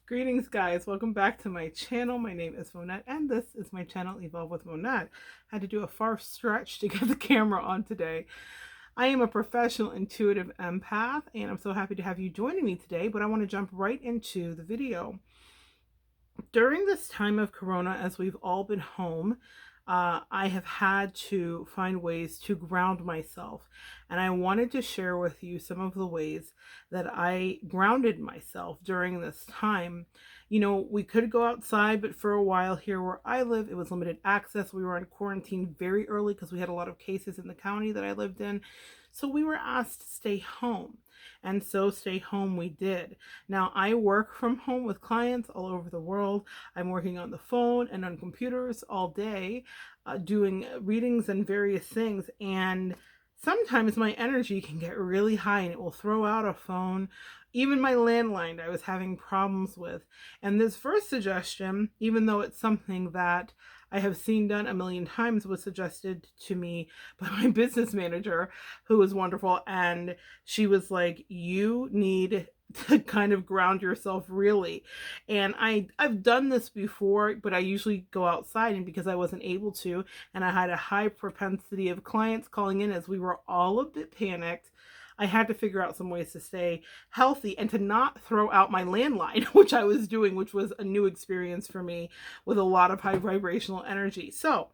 Greetings guys, welcome back to my channel. My name is Monette and this is my channel Evolve with Monette. Had to do a far stretch to get the camera on today. I am a professional intuitive empath and I'm so happy to have you joining me today, but I want to jump right into the video. During this time of Corona, as we've all been home, I have had to find ways to ground myself. And I wanted to share with you some of the ways that I grounded myself during this time. You know, we could go outside, but for a while here where I live, it was limited access. We were in quarantine very early because we had a lot of cases in the county that I lived in. So we were asked to stay home. And so stay home we did. Now I work from home with clients all over the world. I'm working on the phone and on computers all day, doing readings and various things. And sometimes my energy can get really high and it will throw out a phone. Even my landline I was having problems with. And this first suggestion, even though it's something that I have seen done a million times, was suggested to me by my business manager, who was wonderful. And she was like, you need to kind of ground yourself really. And I've done this before, but I usually go outside, and because I wasn't able to, and I had a high propensity of clients calling in as we were all a bit panicked, I had to figure out some ways to stay healthy and to not throw out my landline, which I was doing, which was a new experience for me with a lot of high vibrational energy. So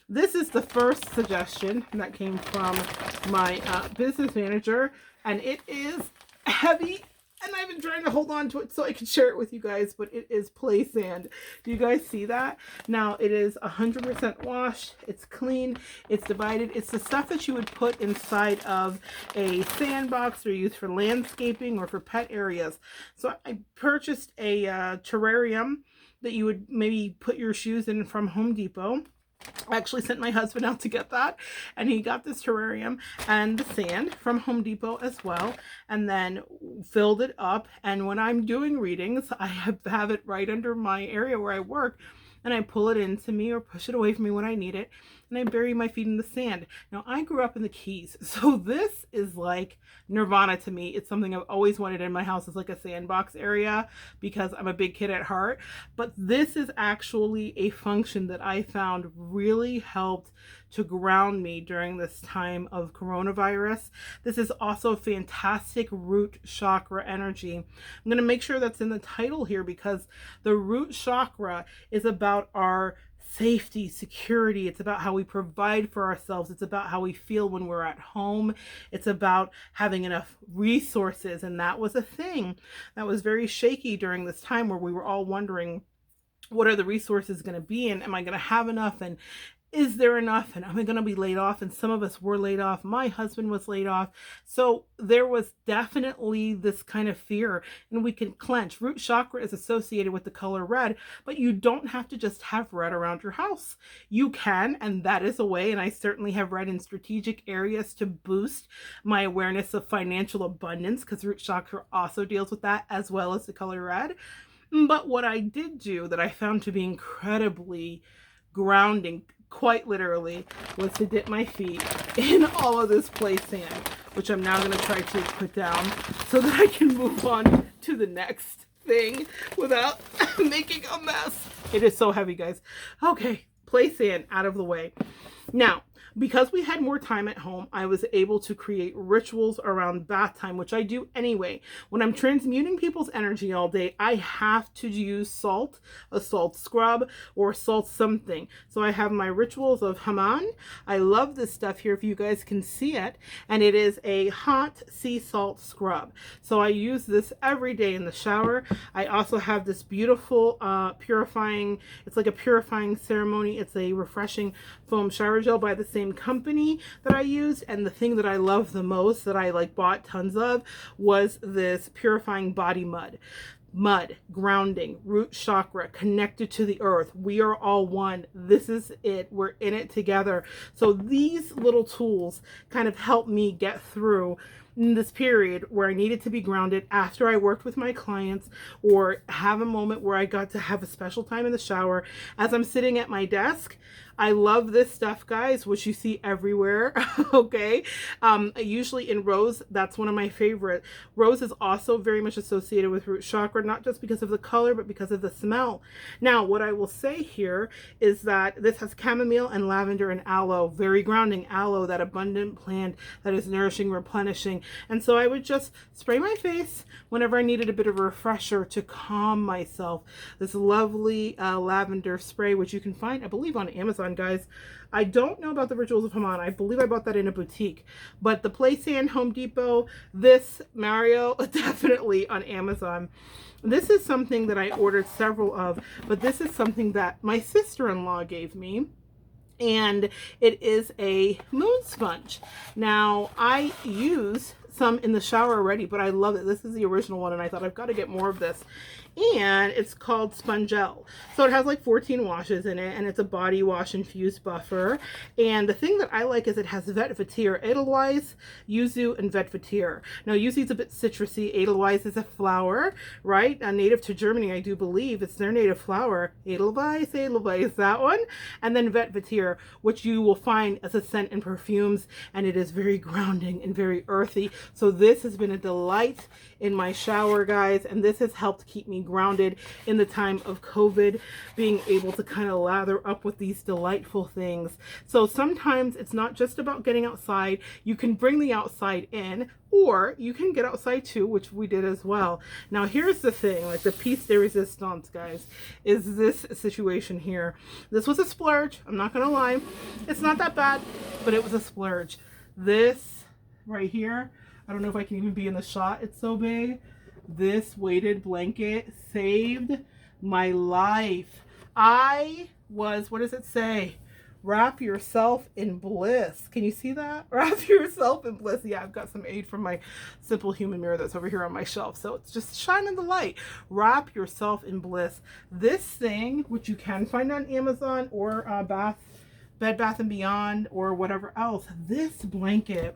this is the first suggestion that came from my business manager, and it is heavy. And I've been trying to hold on to it so I can share it with you guys, but it is play sand. Do you guys see that? Now, it is 100% washed. It's clean. It's divided. It's the stuff that you would put inside of a sandbox or use for landscaping or for pet areas. So I purchased a terrarium that you would maybe put your shoes in from Home Depot. I actually sent my husband out to get that, and he got this terrarium and the sand from Home Depot as well, and then filled it up. And when I'm doing readings, I have it right under my area where I work, and I pull it into me or push it away from me when I need it, and I bury my feet in the sand. Now, I grew up in the Keys, so this is like nirvana to me. It's something I've always wanted in my house. It's like a sandbox area because I'm a big kid at heart. But this is actually a function that I found really helped to ground me during this time of coronavirus. This is also fantastic root chakra energy. I'm going to make sure that's in the title here because the root chakra is about our safety, security. It's about how we provide for ourselves. It's about how we feel when we're at home. It's about having enough resources. And that was a thing that was very shaky during this time where we were all wondering, what are the resources going to be? And am I going to have enough? And is there enough? And am I going to be laid off? And some of us were laid off. My husband was laid off. So there was definitely this kind of fear, and we can clench. Root chakra is associated with the color red, but you don't have to just have red around your house. You can, and that is a way. And I certainly have red in strategic areas to boost my awareness of financial abundance, because root chakra also deals with that as well as the color red. But what I did do that I found to be incredibly grounding, quite literally, was to dip my feet in all of this play sand, which I'm now going to try to put down so that I can move on to the next thing without making a mess. It is so heavy, guys. Okay, play sand out of the way. Now, because we had more time at home, I was able to create rituals around bath time, which I do anyway. When I'm transmuting people's energy all day, I have to use salt, a salt scrub, or salt something. So I have my rituals of Haman. I love this stuff here if you guys can see it. And it is a hot sea salt scrub. So I use this every day in the shower. I also have this beautiful purifying, it's like a purifying ceremony. It's a refreshing foam shower gel by the same company that I used. And the thing that I love the most, that I bought tons of, was this purifying body mud. Mud, grounding, root chakra, connected to the earth. We are all one. This is it. We're in it together. So these little tools kind of help me get through in this period where I needed to be grounded after I worked with my clients, or have a moment where I got to have a special time in the shower. As I'm sitting at my desk, I love this stuff, guys, which you see everywhere. Okay. Usually in rose, that's one of my favorite. Rose is also very much associated with root chakra, not just because of the color, but because of the smell. Now, what I will say here is that this has chamomile and lavender and aloe, very grounding aloe, that abundant plant that is nourishing, replenishing. And so I would just spray my face whenever I needed a bit of a refresher to calm myself. This lovely lavender spray, which you can find, I believe, on Amazon, guys. I don't know about the Rituals of Haman. I believe I bought that in a boutique. But the Playstand, Home Depot, this Mario, definitely on Amazon. This is something that I ordered several of, but this is something that my sister-in-law gave me. And it is a moon sponge. Now, I use some in the shower already, but I love it. This is the original one, and I thought I've got to get more of this. And it's called Spongel. So it has like 14 washes in it, and it's a body wash infused buffer. And the thing that I like is it has Vetiver, Edelweiss, Yuzu, and Vetiver. Now, Yuzu is a bit citrusy. Edelweiss is a flower, right? Native to Germany, I do believe. It's their native flower. Edelweiss, that one. And then Vetiver, which you will find as a scent in perfumes, and it is very grounding and very earthy. So this has been a delight in my shower, guys, and this has helped keep me grounded in the time of COVID, being able to kind of lather up with these delightful things. So sometimes it's not just about getting outside. You can bring the outside in, or you can get outside too, which we did as well. Now, here's the thing, like the piece de resistance, guys, is this situation here. This was a splurge. I'm not going to lie. It's not that bad, but it was a splurge. This right here, I don't know if I can even be in the shot. It's so big. This weighted blanket saved my life. I was, what does it say? Wrap yourself in bliss. Can you see that? Wrap yourself in bliss. Yeah, I've got some aid from my Simple Human mirror that's over here on my shelf. So it's just shining the light. Wrap yourself in bliss. This thing, which you can find on Amazon or Bed Bath & Beyond or whatever else, this blanket,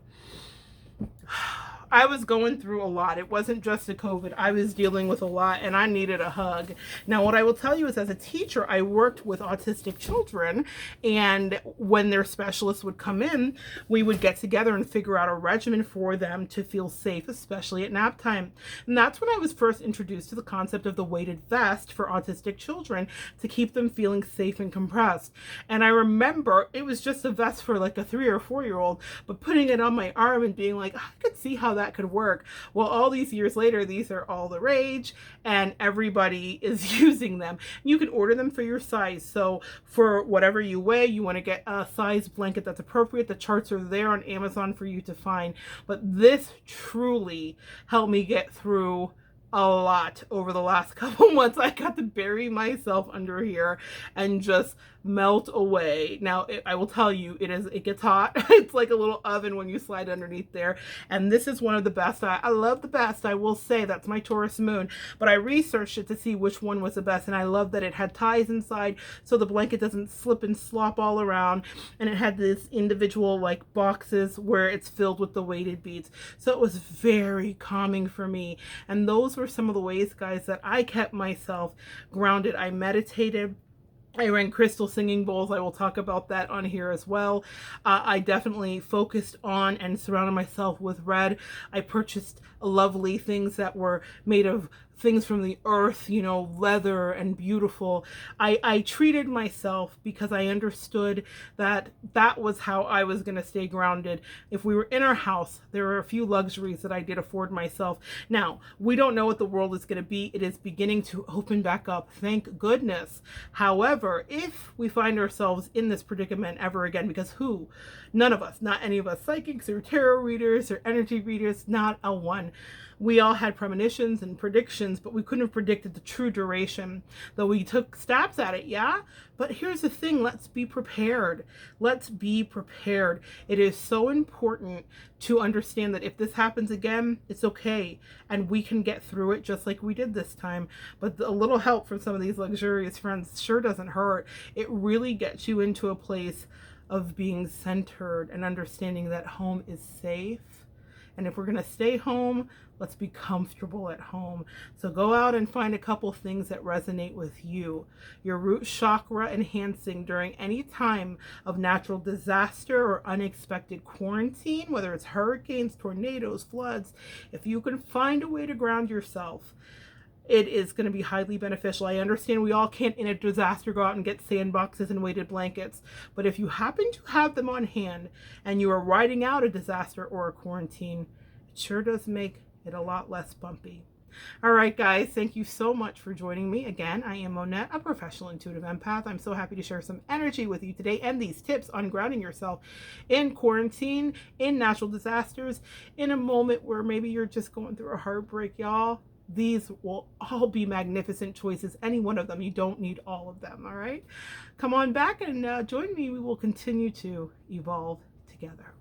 I was going through a lot. It wasn't just a COVID. I was dealing with a lot, and I needed a hug. Now, what I will tell you is, as a teacher, I worked with autistic children, and when their specialists would come in, we would get together and figure out a regimen for them to feel safe, especially at nap time. And that's when I was first introduced to the concept of the weighted vest for autistic children to keep them feeling safe and compressed. And I remember it was just a vest for like a 3 or 4-year-old, but putting it on my arm and being like, I could see how that could work. Well, all these years later, these are all the rage, and everybody is using them. You can order them for your size. So for whatever you weigh, you want to get a size blanket that's appropriate. The charts are there on Amazon for you to find. But this truly helped me get through a lot over the last couple months. I got to bury myself under here and just melt away. Now, I will tell you, it gets hot. It's like a little oven when you slide underneath there. And this is one of the best. I love the best. I will say that's my Taurus moon, but I researched it to see which one was the best. And I love that it had ties inside, so the blanket doesn't slip and slop all around. And it had this individual like boxes where it's filled with the weighted beads. So it was very calming for me. And those were some of the ways, guys, that I kept myself grounded. I meditated. I ran crystal singing bowls. I will talk about that on here as well. I definitely focused on and surrounded myself with red. I purchased lovely things that were made of things from the earth, you know, leather and beautiful. I treated myself because I understood that that was how I was going to stay grounded. If we were in our house, there were a few luxuries that I did afford myself. Now, we don't know what the world is going to be. It is beginning to open back up, thank goodness. However, if we find ourselves in this predicament ever again, because none of us, not any of us psychics or tarot readers or energy readers, not a one. We all had premonitions and predictions, but we couldn't have predicted the true duration, though we took stabs at it, yeah? But here's the thing, let's be prepared. Let's be prepared. It is so important to understand that if this happens again, it's okay, and we can get through it just like we did this time. But a little help from some of these luxurious friends sure doesn't hurt. It really gets you into a place of being centered and understanding that home is safe And if we're going to stay home, let's be comfortable at home. So go out and find a couple things that resonate with you. Your root chakra enhancing during any time of natural disaster or unexpected quarantine, whether it's hurricanes, tornadoes, floods. If you can find a way to ground yourself, it is going to be highly beneficial. I understand we all can't in a disaster go out and get sandboxes and weighted blankets, but if you happen to have them on hand and you are riding out a disaster or a quarantine, it sure does make it a lot less bumpy. All right, guys, thank you so much for joining me. Again, I am Monette, a professional intuitive empath. I'm so happy to share some energy with you today and these tips on grounding yourself in quarantine, in natural disasters, in a moment where maybe you're just going through a heartbreak, y'all. These will all be magnificent choices, any one of them. You don't need all of them, all right? Come on back and join me. We will continue to evolve together.